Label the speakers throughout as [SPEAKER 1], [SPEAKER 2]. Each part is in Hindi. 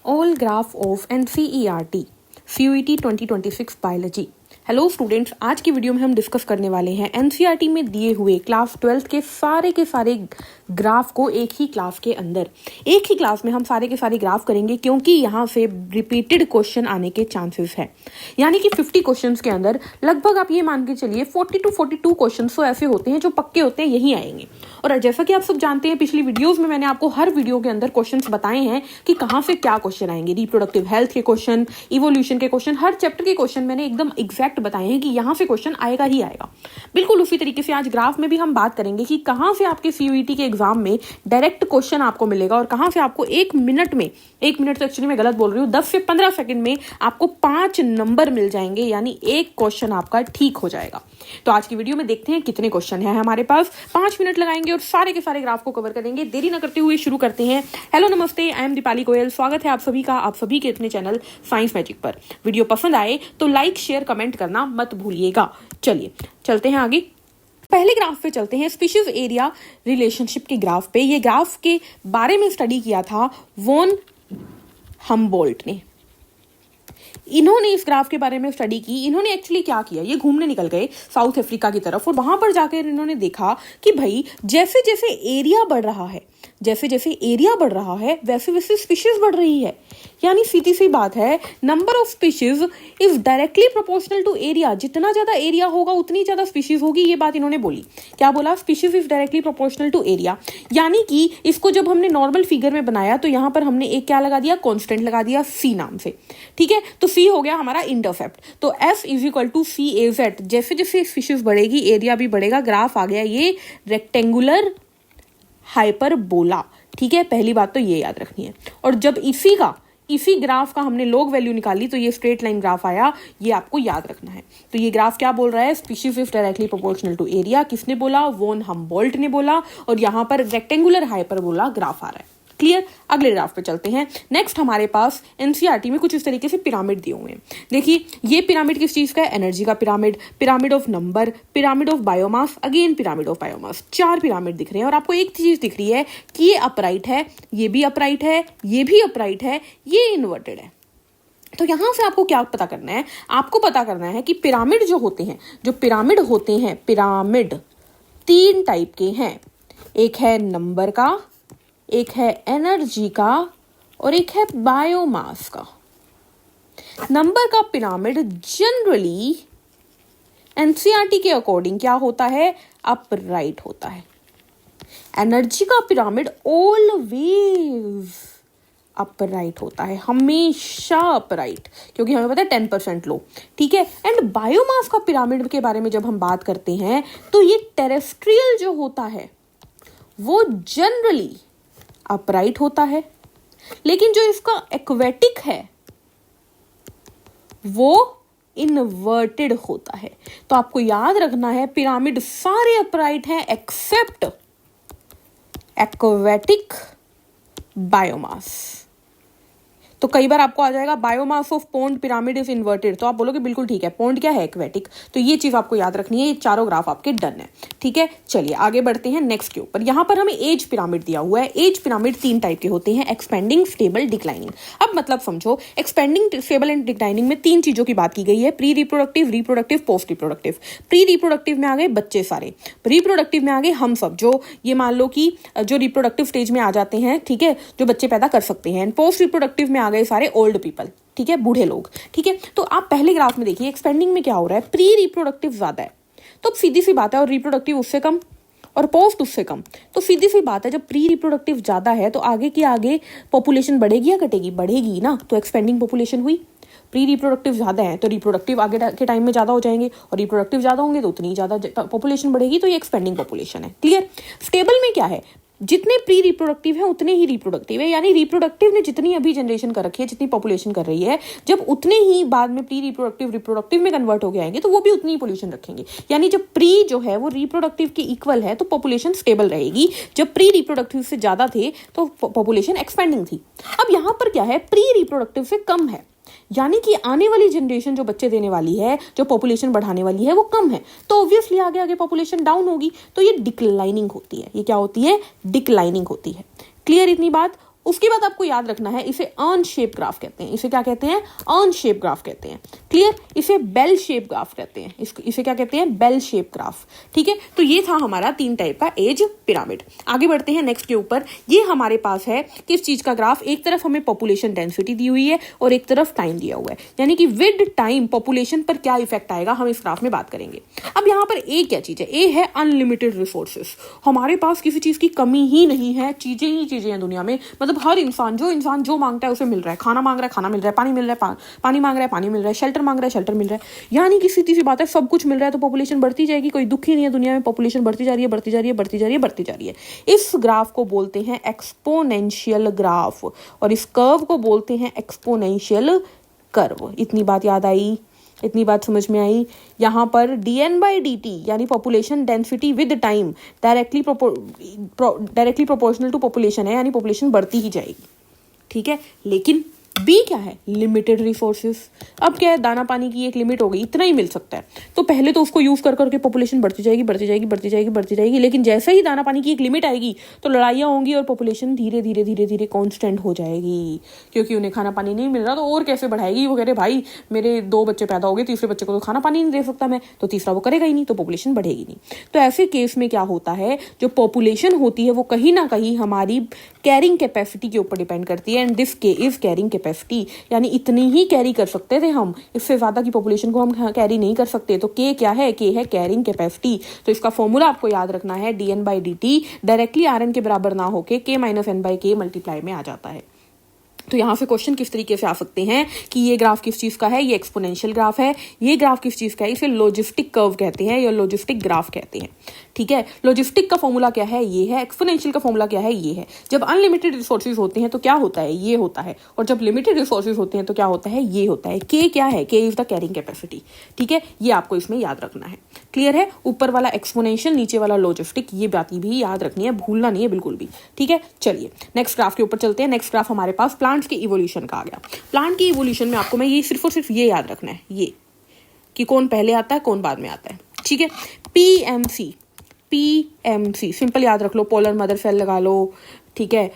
[SPEAKER 1] All graph of NCERT CUET 2026 biology. Hello students, आज की वीडियो में हम डिस्कस करने वाले हैं एनसीईआरटी में दिए हुए क्लास 12 के सारे ग्राफ को एक ही क्लास के अंदर एक ही क्लास में हम सारे के सारे ग्राफ करेंगे, क्योंकि यहाँ से रिपीटेड क्वेश्चन आने के चांसेस है। यानी कि 50 क्वेश्चंस के अंदर लगभग आप ये मान के चलिए 40 to 42 क्वेश्चंस तो ऐसे होते हैं जो पक्के होते हैं, यही आएंगे। और जैसा कि आप सब जानते हैं, पिछली वीडियोस में मैंने आपको हर वीडियो के अंदर क्वेश्चंस बताए हैं कि कहाँ से क्या क्वेश्चन आएंगे। रिप्रोडक्टिव हेल्थ के क्वेश्चन, इवोल्यूशन के क्वेश्चन, हर चैप्टर के क्वेश्चन मैंने एकदम एग्जैक्ट बताए हैं कि यहाँ से क्वेश्चन आएगा ही आएगा। बिल्कुल उसी तरीके से आज ग्राफ में भी हम बात करेंगे कि कहाँ से आपके सीयूईटी के एग्जाम में डायरेक्ट क्वेश्चन आपको मिलेगा और कहाँ से आपको एक मिनट तो एक्चुअली मैं गलत बोल रही हूँ, 10 से 15 सेकंड में आपको 5 नंबर मिल जाएंगे, यानी एक क्वेश्चन आपका ठीक हो जाएगा। तो आज की वीडियो में देखते हैं कितने क्वेश्चन हैं हमारे पास। 5 मिनट लगाएंगे और सारे के सारे ग्राफ को कवर करेंगे। देरी न करते हुए शुरू करते हैं। हेलो नमस्ते, आई एम दीपाली गोयल। स्वागत है आप सभी का आप सभी के अपने चैनल साइंस मैजिक पर। वीडियो पसंद आए तो लाइक शेयर कमेंट करना मत भूलिएगा। चलिए चलते हैं आगे। पहले ग्राफ पे चलते हैं, स्पीशीज एरिया रिलेशनशिप के ग्राफ पे। ये ग्राफ के बारे में स्टडी किया था वॉन हम्बोल्ट ने। इन्होंने इस ग्राफ के बारे में स्टडी की। इन्होंने एक्चुअली क्या किया, ये घूमने निकल गए साउथ अफ्रीका की तरफ और वहां पर जाकर इन्होंने देखा कि भाई जैसे जैसे एरिया बढ़ रहा है वैसे वैसे स्पीशीज बढ़ रही है। यानी सीधी सी बात है, number of species is directly proportional to area. जितना ज्यादा एरिया होगा उतनी ज्यादा स्पीशीज होगी। ये बात इन्होंने बोली। क्या बोला? Species is directly proportional to area. यानी कि इसको जब हमने नॉर्मल फिगर में बनाया तो यहां पर हमने एक क्या लगा दिया, कॉन्स्टेंट लगा दिया सी नाम से। ठीक है, तो सी हो गया हमारा इंटरसेप्ट। तो F is equal to C A Z. जैसे जैसे स्पीशीज बढ़ेगी एरिया भी बढ़ेगा। ग्राफ आ गया ये रेक्टेंगुलर हाइपरबोला। ठीक है, पहली बात तो ये याद रखनी है। और जब इसी ग्राफ का हमने लॉग वैल्यू निकाली तो ये स्ट्रेट लाइन ग्राफ आया। ये आपको याद रखना है। तो ये ग्राफ क्या बोल रहा है? Species is directly proportional to area. किसने बोला? वॉन हम्बोल्ट ने बोला। और यहां पर रेक्टेंगुलर हाइपरबोला ग्राफ आ रहा है। क्लियर? अगले ग्राफ पे चलते हैं। नेक्स्ट हमारे पास एनसीईआरटी में कुछ इस तरीके से पिरामिड दिए हुए हैं। देखिए, ये पिरामिड किस चीज का है? एनर्जी का pyramid, pyramid of number, pyramid of biomass, again pyramid of biomass. 4 pyramid दिख रहे हैं और आपको एक चीज दिख रही है कि ये अपराइट है, ये भी अपराइट है, ये भी अपराइट है, ये इन्वर्टेड है। तो यहां से आपको क्या पता करना है? आपको पता करना है कि पिरामिड जो होते हैं, पिरामिड 3 टाइप के हैं। एक है नंबर का, एक है एनर्जी का और एक है बायोमास का। नंबर का पिरामिड जनरली एनसीईआरटी के अकॉर्डिंग क्या होता है? अपराइट होता है। एनर्जी का पिरामिड ऑलवेज अपराइट होता है, हमेशा अपराइट, क्योंकि हमें पता है 10% लो। ठीक है। एंड बायोमास का पिरामिड के बारे में जब हम बात करते हैं तो ये टेरेस्ट्रियल जो होता है वो जनरली अपराइट होता है, लेकिन जो इसका एक्वेटिक है वो इन्वर्टेड होता है। तो आपको याद रखना है, पिरामिड सारे अपराइट हैं एक्सेप्ट एक्वेटिक बायोमास। तो कई बार आपको आ जाएगा biomass of pond pyramid is inverted, तो आप बोलोगे बिल्कुल ठीक है, पॉन्ड क्या है? एक्वेटिक। तो ये चीज आपको याद रखनी है। ये चारों ग्राफ आपके डन है। ठीक है, चलिए आगे बढ़ते हैं नेक्स्ट के ऊपर। यहां पर हमें एज पिरामिड दिया हुआ है। एज पिरामिड 3 टाइप के होते हैं, एक्सपेंडिंग, स्टेबल, डिक्लाइनिंग। अब मतलब समझो, एक्सपेंडिंग, स्टेबल एंड डिक्लाइनिंग में 3 चीजों की बात की गई है, pre reproductive, reproductive, post reproductive. Pre reproductive में आ गए बच्चे सारे, रिप्रोडक्टिव में आ गए हम सब, जो ये मान लो कि जो रिप्रोडक्टिव स्टेज में आ जाते हैं, ठीक है, जो बच्चे पैदा कर सकते हैं। पोस्ट रिप्रोडक्टिव में आ गए सारे ओल्ड पीपल, ठीक है, बूढ़े लोग। ठीक है, तो आप पहले ग्राफ में देखिए, एक्सपेंडिंग में क्या हो रहा है? प्री रिप्रोडक्टिव ज्यादा है, तो सीधी सी बात है, और रिप्रोडक्टिव उससे कम और पोस्ट उससे कम। तो सीधी सी बात है, जब प्री रिप्रोडक्टिव ज्यादा है तो आगे की आगे पॉपुलेशन बढ़ेगी या घटेगी? बढ़ेगी ना। तो एक्सपेंडिंग पॉपुलेशन हुई। प्री रिप्रोडक्टिव ज्यादा है तो रिप्रोडक्टिव आगे के टाइम में ज्यादा हो जाएंगे, और रिप्रोडक्टिव ज्यादा होंगे तो उतनी ज्यादा पॉपुलेशन बढ़ेगी। तो ये एक्सपेंडिंग पॉपुलेशन है। क्लियर? स्टेबल में क्या है? जितने प्री रिप्रोडक्टिव है उतने ही रिप्रोडक्टिव है, यानी रिप्रोडक्टिव ने जितनी अभी जनरेशन कर रखी है, जितनी पॉपुलेशन कर रही है, जब उतने ही बाद में प्री रिप्रोडक्टिव रिप्रोडक्टिव में कन्वर्ट हो जाएंगे तो वो भी उतनी ही पॉपुलेशन रखेंगे। यानी जब प्री जो है वो रिप्रोडक्टिव के इक्वल है तो पॉपुलेशन स्टेबल रहेगी। जब प्री रिप्रोडक्टिव से ज्यादा थे तो पॉपुलेशन एक्सपेंडिंग थी। अब यहां पर क्या है? प्री रिप्रोडक्टिव से कम है, यानी कि आने वाली जनरेशन जो बच्चे देने वाली है, जो पॉपुलेशन बढ़ाने वाली है, वो कम है। तो ऑब्वियसली आगे आगे पॉपुलेशन डाउन होगी, तो ये डिक्लाइनिंग होती है। ये क्या होती है? डिक्लाइनिंग होती है। क्लियर इतनी बात? उसके बाद आपको याद रखना है इसे अर्न शेप ग्राफ कहते हैं। इसे क्या कहते हैं? अर्न शेप ग्राफ कहते हैं। क्लियर? इसे बेल शेप ग्राफ कहते हैं। इसे क्या कहते हैं? Bell shape graph. ठीक है, तो ये था हमारा 3 टाइप का एज पिरामिड। आगे बढ़ते हैं नेक्स्ट के ऊपर। ये हमारे पास है किस चीज का ग्राफ? एक तरफ हमें पॉपुलेशन डेंसिटी दी हुई है और एक तरफ टाइम दिया हुआ है, यानी कि विद टाइम पॉपुलेशन पर क्या इफेक्ट आएगा हम इस ग्राफ में बात करेंगे। अब यहाँ पर ए क्या चीज है? ए है अनलिमिटेड रिसोर्सेस। हमारे पास किसी चीज की कमी ही नहीं है, चीजें ही चीजें हैं दुनिया में। मतलब हर इंसान जो मांगता है उसे मिल रहा है। खाना मांग रहा है, खाना मिल रहा है। पानी मिल रहा है, पानी मांग रहा है, पानी मिल रहा है। शेल्टर मांग रहा है, शेल्टर मिल रहा है। यानी कि सीधी सी बात है, सब कुछ मिल रहा है तो पॉपुलेशन बढ़ती जाएगी। कोई दुख ही नहीं है दुनिया में, पॉपुलेशन बढ़ती जा रही है, बढ़ती जा रही है, बढ़ती जा रही है, बढ़ती जा रही है। इस ग्राफ को बोलते हैं एक्सपोनेंशियल ग्राफ और इस कर्व को बोलते हैं एक्सपोनेंशियल कर्व। इतनी बात याद आई? इतनी बात समझ में आई? यहाँ पर dn/dt यानी population density with time directly proportional to population है, यानी पॉपुलेशन बढ़ती ही जाएगी। ठीक है, लेकिन बी क्या है? Limited resources. अब क्या है, दाना पानी की एक लिमिट हो गई, इतना ही मिल सकता है। तो पहले तो उसको यूज कर करके पॉपुलेशन बढ़ती जाएगी, बढ़ती जाएगी, बढ़ती जाएगी, बढ़ती जाएगी। लेकिन जैसे ही दाना पानी की एक लिमिट आएगी तो लड़ाइयाँ होंगी और पॉपुलेशन धीरे धीरे धीरे धीरे कॉन्स्टेंट हो जाएगी, क्योंकि उन्हें खाना पानी नहीं मिल रहा। तो और कैसे बढ़ाएगी? वो कह रहे भाई मेरे 2 बच्चे पैदा हो गए, तीसरे बच्चे को तो खाना पानी नहीं दे सकता मैं, तो तीसरा वो करेगा ही नहीं, तो पॉपुलेशन बढ़ेगी नहीं। तो ऐसे केस में क्या होता है, जो पॉपुलेशन होती है वो कहीं ना कहीं हमारी कैरिंग कैपेसिटी के ऊपर डिपेंड करती है। एंड दिस के इज कैरिंग कैपेसिटी, यानी इतनी ही कैरी कर सकते थे हम, इससे ज्यादा की पॉपुलेशन को हम कैरी नहीं कर सकते। तो के क्या है? के है कैरिंग कैपेसिटी। तो इसका फॉर्मूला आपको याद रखना है, dn/dt डायरेक्टली rn के बराबर ना होके k - n/k मल्टीप्लाई में आ जाता है। तो यहाँ से क्वेश्चन किस तरीके से आ सकते हैं कि ये ग्राफ किस चीज का है? ये एक्सपोनेंशियल ग्राफ है। ये ग्राफ किस चीज का है? इसे लॉजिस्टिक कर्व कहते हैं या लॉजिस्टिक ग्राफ कहते हैं। ठीक है, लॉजिस्टिक का फॉर्मूला क्या है? ये है। एक्सपोनेंशियल का फॉर्मूला क्या है? ये है। जब अनलिमिटेड रिसोर्सेज होते हैं तो क्या होता है? ये होता है। और जब लिमिटेड रिसोर्सेज होते हैं तो क्या होता है? ये होता है। के क्या है? के इज द कैरिंग कैपेसिटी। ठीक है, ये आपको इसमें याद रखना है। क्लियर है? ऊपर वाला एक्सपोनेंशियल, नीचे वाला लॉजिस्टिक, ये बात भी याद रखनी है, भूलना नहीं है बिल्कुल भी। ठीक है, चलिए नेक्स्ट ग्राफ के ऊपर चलते हैं। नेक्स्ट ग्राफ हमारे पास प्लांट्स के इवोल्यूशन का आ गया। प्लांट की इवोल्यूशन में आपको मैं ये सिर्फ और सिर्फ ये याद रखना है, ये कि कौन पहले आता है कौन बाद में आता है। ठीक है, पीएमसी सिंपल याद रख लो, पोलर मदर सेल लगा लो। ठीक है,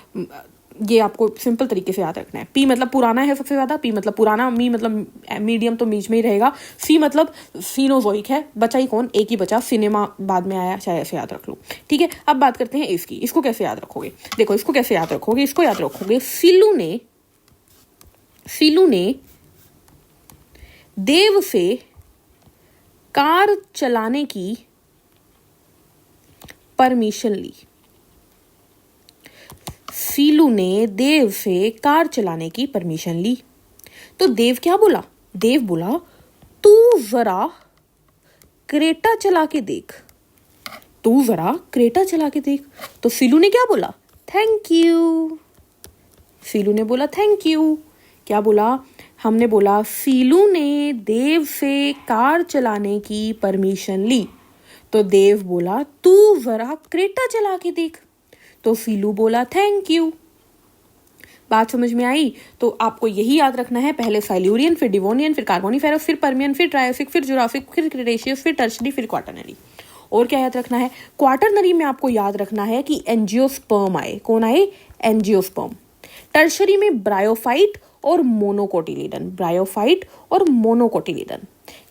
[SPEAKER 1] ये आपको सिंपल तरीके से याद रखना है। पी मतलब पुराना है सबसे ज्यादा, पी मतलब पुराना, मी मतलब मीडियम तो बीच में ही रहेगा, सी मतलब सीनोजोइक है, बचा ही कौन? एक ही बचा, सिनेमा बाद में आया, शायद ऐसे याद रख लो। ठीक है, अब बात करते हैं इसकी। इसको कैसे याद रखोगे? देखो इसको कैसे याद रखोगे? इसको याद रखोगे, सीलू ने देव से कार चलाने की परमिशन ली। सीलू ने देव से कार चलाने की परमिशन ली। तो देव क्या बोला? देव बोला तू जरा क्रेटा चला के देख, तू जरा क्रेटा चला के देख। तो सीलू ने क्या बोला? Thank you. सीलू ने बोला थैंक यू। क्या बोला? हमने बोला सीलू ने देव से कार चलाने की परमिशन ली, तो देव बोला तू जरा क्रेटा चला के देख। तो सीलू बोला थैंक यू। बात समझ में आई? तो आपको यही याद रखना है, पहले साइल्यूरियन, फिर डिवोनियन, फिर कार्बोनिफेरस, फिर पर्मियन, फिर ट्रायसिक, फिर जुरासिक, फिर क्रेटेशियस, फिर टर्शरी, फिर क्वाटरनरी। और क्या याद रखना है? क्वाटरनरी में आपको याद रखना है कि एंजियोस्पर्म आए। कौन आए? एंजियोस्पर्म। टर्शरी में ब्रायोफाइट और मोनोकोटिलीडन, ब्रायोफाइट और मोनोकोटिलीडन।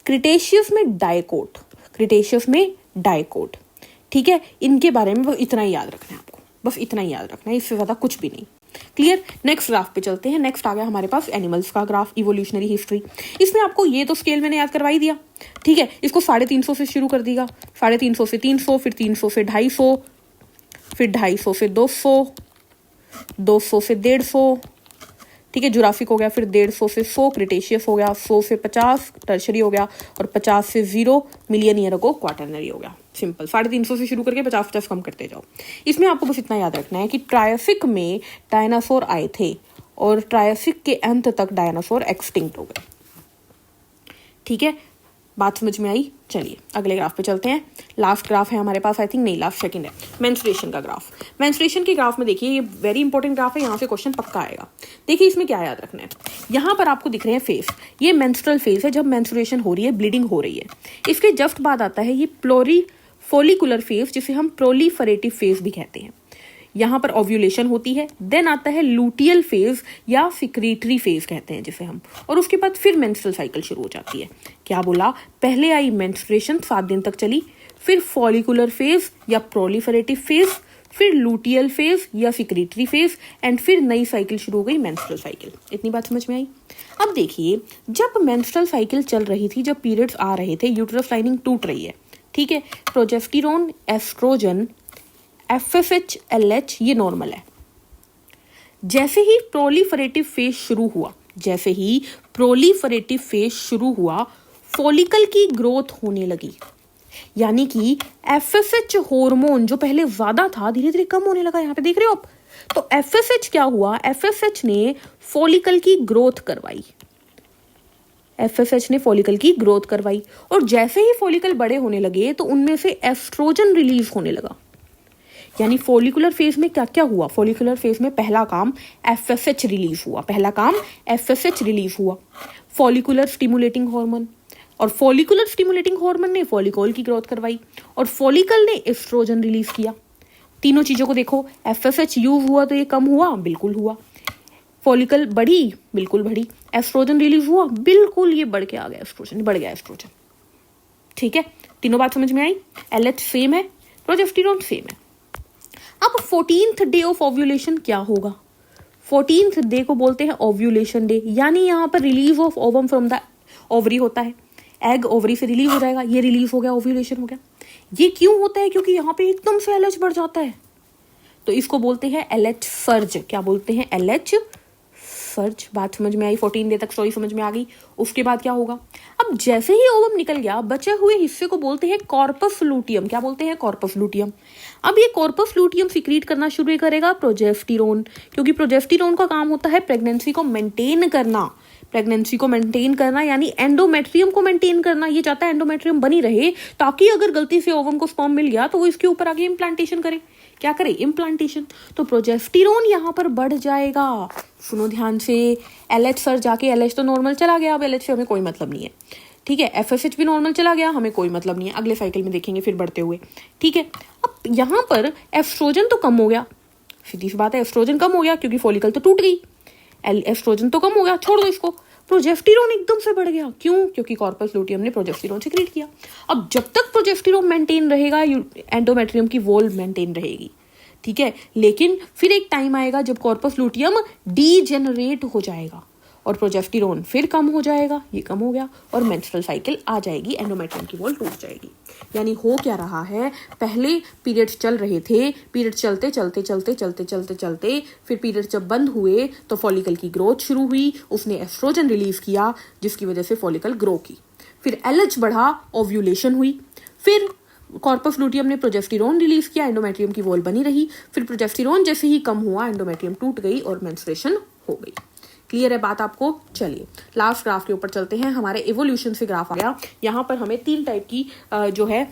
[SPEAKER 1] क्रिटेशियस में डाइकोट, क्रिटेशियस में डाइकोट। ठीक है, इनके बारे में इतना ही याद रखना है आपको, बस इतना ही याद रखना है, इससे ज्यादा कुछ भी नहीं। क्लियर? नेक्स्ट ग्राफ पे चलते हैं। नेक्स्ट आ गया हमारे पास एनिमल्स का ग्राफ, इवोल्यूशनरी हिस्ट्री। इसमें आपको ये तो स्केल मैंने याद करवा ही दिया। ठीक है, इसको 350 से शुरू कर देगा, 350 से 300, फिर 300 से 250, फिर 250 से 200, 200 से 150। ठीक है, जुरासिक हो गया, फिर 150 से 100, क्रिटेशियस हो गया, 100 से 50, टर्शरी हो गया, और 50 से 0 मिलियन ईयर को क्वाटरनरी हो गया। सिंपल, 350 से शुरू करके 50-50 कम करते जाओ। इसमें आपको बस इतना याद रखना है कि ट्रायसिक में डायनासोर आए थे और ट्रायसिक के अंत तक डायनासोर एक्सटिंक्ट हो गए। ठीक है, बात समझ में आई? चलिए अगले ग्राफ पे चलते हैं। लास्ट ग्राफ है हमारे पास, आई थिंक नहीं लास्ट सेकंड है, मेंस्ट्रुएशन का ग्राफ। मेंस्ट्रुएशन के ग्राफ में देखिए, ये वेरी इंपॉर्टेंट ग्राफ है, यहाँ से क्वेश्चन पक्का आएगा। देखिए इसमें क्या याद रखना है, यहाँ पर आपको दिख रहे हैं फेस, ये मेंस्ट्रुअल फेज है, जब मेंस्ट्रुएशन हो रही है, ब्लीडिंग हो रही है। इसके जस्ट बाद आता है ये फोलिकुलर फेज, जिसे हम प्रोलीफरेटिव फेज भी कहते हैं। यहाँ पर ओव्यूलेशन होती है, देन आता है लूटियल फेज या सिक्रीटरी फेज कहते हैं जिसे हम, और उसके बाद फिर मेंस्ट्रुअल साइकिल शुरू हो जाती है। क्या बोला, पहले आई मेंस्ट्रुएशन 7 दिन तक चली, फिर फॉलिकुलर फेज या प्रोलिफरेटिव फेज, फिर लूटियल फेज या सिक्रीटरी फेज, एंड फिर नई साइकिल शुरू हो गई मेंस्ट्रुअल साइकिल। इतनी बात समझ में आई। अब देखिए, जब मेंस्ट्रुअल साइकिल चल रही थी, जब पीरियड्स आ रहे थे, यूट्रस लाइनिंग टूट रही है, ठीक है, प्रोजेस्टेरोन, एस्ट्रोजन, FSH, LH ये नॉर्मल है। जैसे ही प्रोलिफरेटिव फेज शुरू हुआ, फॉलिकल की ग्रोथ होने लगी, यानी कि FSH हार्मोन जो पहले ज्यादा था धीरे धीरे कम होने लगा। यहाँ पे देख रहे हो आप। तो FSH क्या हुआ, FSH ने फॉलिकल की ग्रोथ करवाई, और जैसे ही फॉलिकल बड़े होने लगे तो उनमें से एस्ट्रोजन रिलीज होने लगा। यानी फॉलिकुलर फेज में क्या क्या हुआ, फॉलिकुलर फेज में पहला काम FSH रिलीज हुआ, फॉलिकुलर स्टिमुलेटिंग हार्मोन, और फॉलिकुलर स्टिमुलेटिंग हार्मोन ने फॉलिकल की ग्रोथ करवाई, और फॉलिकल ने एस्ट्रोजन रिलीज किया। तीनों चीजों को देखो, FSH यूज हुआ तो ये कम हुआ, बिल्कुल हुआ। फॉलिकल बढ़ी, बिल्कुल बढ़ी। एस्ट्रोजन रिलीज हुआ, बिल्कुल ये बढ़ गया एस्ट्रोजन। ठीक है, तीनों बात समझ में आई। LH सेम है, प्रोजेस्टेरोन सेम है। अब 14th डे ऑफ ओव्यूलेशन क्या होगा, 14th डे को बोलते हैं ओव्यूलेशन डे, यानी यहाँ पर release of ovum from the ovary होता है। एग ओवरी से रिलीज हो जाएगा, ये रिलीज हो गया, ओव्यूलेशन हो गया। ये क्यों होता है, क्योंकि यहाँ पे एकदम से LH बढ़ जाता है, तो इसको बोलते हैं LH सर्ज। क्या बोलते हैं, LH सर्ज। बात समझ में आई, 14 डे तक स्टोरी समझ में आ गई। उसके बाद क्या होगा, अब जैसे ही ओवम निकल गया, बचे हुए हिस्से को बोलते हैं कॉर्पस लूटियम। क्या बोलते हैं, कॉर्पस लूटियम। अब ये कॉर्पस लूटियम सिक्रीट करना शुरू करेगा प्रोजेस्टेरोन, क्योंकि प्रोजेस्टेरोन का काम होता है प्रेगनेंसी को मेंटेन करना, यानी एंडोमेट्रियम को मेंटेन करना। ये चाहता है एंडोमेट्रियम बनी रहे, ताकि अगर गलती से ओवम को स्पर्म मिल गया तो वो इसके ऊपर आगे इम्प्लांटेशन करे। क्या करे, इम्प्लांटेशन। तो प्रोजेस्टेरोन यहाँ पर बढ़ जाएगा। सुनो ध्यान से, LH सर जाके LH तो नॉर्मल चला गया, अब LH से हमें कोई मतलब नहीं है। ठीक है, FSH भी नॉर्मल चला गया, हमें कोई मतलब नहीं है, अगले साइकिल में देखेंगे फिर बढ़ते हुए। ठीक है, अब यहाँ पर एस्ट्रोजन तो कम हो गया, सीधी सी बात है, एस्ट्रोजन कम हो गया क्योंकि फॉलिकल तो टूट गई। एस्ट्रोजन तो कम हो गया, छोड़ दो इसको। प्रोजेस्टेरोन एकदम से बढ़ गया, क्यों, क्योंकि कॉर्पस लूटियम ने प्रोजेस्टेरोन सिक्रीट किया। अब जब तक प्रोजेस्टेरोन मेंटेन रहेगा, एंडोमेट्रियम की वॉल मेंटेन रहेगी। ठीक है, लेकिन फिर एक टाइम आएगा जब कॉर्पस लूटियम डीजेनरेट हो जाएगा और प्रोजेस्टेरोन फिर कम हो जाएगा, ये कम हो गया, और मेंस्ट्रुअल साइकिल आ जाएगी, एंडोमेट्रियम की वॉल टूट जाएगी। यानी हो क्या रहा है, पहले पीरियड्स चल रहे थे, पीरियड चलते फिर पीरियड जब बंद हुए तो फॉलिकल की ग्रोथ शुरू हुई, उसने एस्ट्रोजन रिलीज किया जिसकी वजह से फॉलिकल ग्रो की, फिर LH बढ़ा, ओव्यूलेशन हुई, फिर कॉर्पस लूटियम ने प्रोजेस्टेरोन रिलीज किया, एंडोमेट्रियम की वॉल बनी रही, फिर प्रोजेस्टेरोन जैसे ही कम हुआ, एंडोमेट्रियम टूट गई और मेंस्ट्रुएशन हो गई। क्लियर है बात आपको। चलिए लास्ट ग्राफ के ऊपर चलते हैं। हमारे इवोल्यूशन से ग्राफ आ गया। यहाँ पर हमें 3 टाइप की जो है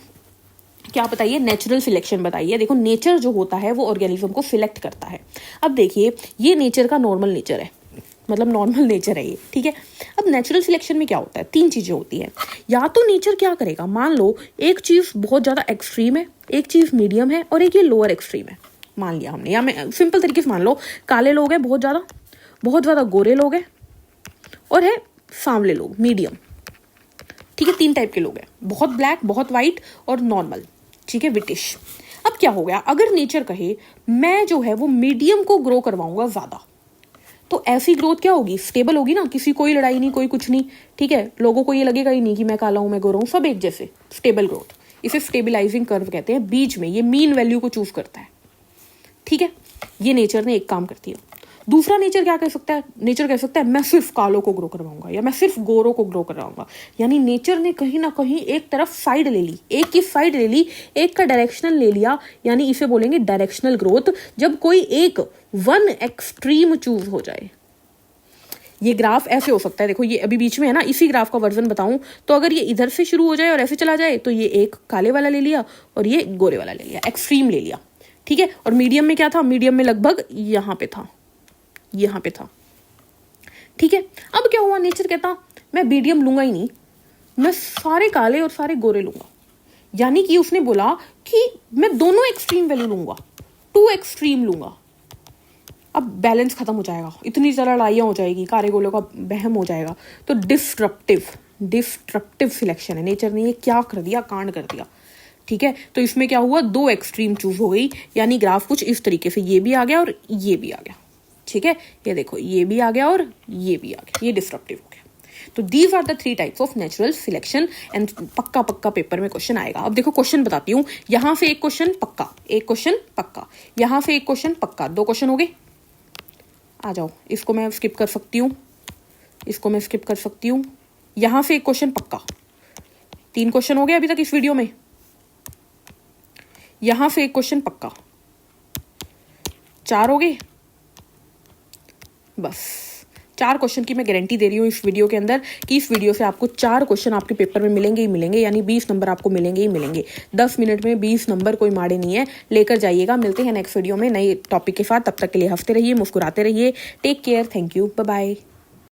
[SPEAKER 1] क्या बताइए, नेचुरल सिलेक्शन बताइए। देखो, नेचर जो होता है वो ऑर्गेनिज्म को सिलेक्ट करता है। अब देखिए, ये नेचर का नॉर्मल नेचर है, मतलब नॉर्मल नेचर है ये। ठीक है, अब नेचुरल सिलेक्शन में क्या होता है, 3 चीजें होती है। या तो नेचर क्या करेगा, मान लो एक चीज बहुत ज्यादा एक्सट्रीम है, एक चीज मीडियम है और एक ये लोअर एक्सट्रीम है, मान लिया हमने। या मैं सिंपल तरीके से मान लो, काले लोग हैं बहुत ज्यादा गोरे लोग हैं, और है सांवले लोग, मीडियम। ठीक है, 3 टाइप के लोग हैं, बहुत ब्लैक, बहुत वाइट और नॉर्मल। ठीक है, ब्रिटिश। अब क्या हो गया, अगर नेचर कहे मैं जो है वो मीडियम को ग्रो करवाऊंगा ज्यादा, तो ऐसी ग्रोथ क्या होगी, स्टेबल होगी ना, किसी कोई लड़ाई नहीं, कोई कुछ नहीं। ठीक है, लोगों को ये लगेगा ही नहीं कि मैं काला हूं, मैं गोरा हूं, सब एक जैसे, स्टेबल ग्रोथ। इसे स्टेबिलाइजिंग कर्व कहते हैं। बीच में ये मीन वैल्यू को चूज करता है। ठीक है, ये नेचर ने एक काम कर दिया। दूसरा नेचर क्या कह सकता है, नेचर कह सकता है मैं सिर्फ कालों को ग्रो करवाऊंगा या मैं सिर्फ गोरों को ग्रो करवाऊंगा। यानी नेचर ने कहीं ना कहीं एक तरफ साइड ले ली, एक की साइड ले ली, एक का डायरेक्शनल ले लिया, यानी इसे बोलेंगे डायरेक्शनल ग्रोथ। जब कोई एक वन एक्सट्रीम चूज हो जाए, ये ग्राफ ऐसे हो सकता है। देखो, ये अभी बीच में है ना, इसी ग्राफ का वर्जन बताऊं तो अगर ये इधर से शुरू हो जाए और ऐसे चला जाए तो ये एक काले वाला ले लिया और ये गोरे वाला ले लिया, एक्सट्रीम ले लिया। ठीक है, और मीडियम में क्या था, मीडियम में लगभग यहाँ पे था। ठीक है, अब क्या हुआ, नेचर कहता मैं मीडियम लूंगा ही नहीं, मैं सारे काले और सारे गोरे लूंगा। यानी कि उसने बोला कि मैं दोनों एक्सट्रीम वैल्यू लूंगा, टू एक्सट्रीम लूंगा, अब बैलेंस खत्म हो जाएगा, इतनी ज़्यादा लड़ाइयाँ हो जाएगी, कार्यगोलों का बहम हो जाएगा। तो डिस्ट्रप्टिव सिलेक्शन है, नेचर ने ये क्या कर दिया, कांड कर दिया। ठीक है, तो इसमें क्या हुआ, दो एक्सट्रीम चूज हो गई, यानी ग्राफ कुछ इस तरीके से, ये भी आ गया और ये भी आ गया। ठीक है, ये देखो ये भी आ गया और ये भी आ गया, ये डिस्ट्रप्टिव हो गया। तो these are the 3 types of natural selection and पक्का पेपर में क्वेश्चन आएगा। अब देखो क्वेश्चन बताती हूँ, यहां से एक क्वेश्चन पक्का, एक क्वेश्चन पक्का, यहां से एक क्वेश्चन पक्का, 2 क्वेश्चन हो गए। आ जाओ, इसको मैं स्किप कर सकती हूँ, इसको मैं स्किप कर सकती हूँ। यहां से एक क्वेश्चन पक्का, 3 क्वेश्चन हो गए अभी तक इस वीडियो में। यहां से एक क्वेश्चन पक्का, 4 हो गए। बस 4 क्वेश्चन की मैं गारंटी दे रही हूँ इस वीडियो के अंदर कि इस वीडियो से आपको 4 क्वेश्चन आपके पेपर में मिलेंगे ही मिलेंगे, यानी 20 नंबर आपको मिलेंगे ही मिलेंगे। 10 मिनट में 20 नंबर कोई माड़े नहीं है, लेकर जाइएगा। मिलते हैं नेक्स्ट वीडियो में नए टॉपिक के साथ, तब तक के लिए हंसते रहिए, मुस्कुराते रहिए। Take care, thank you, bye bye.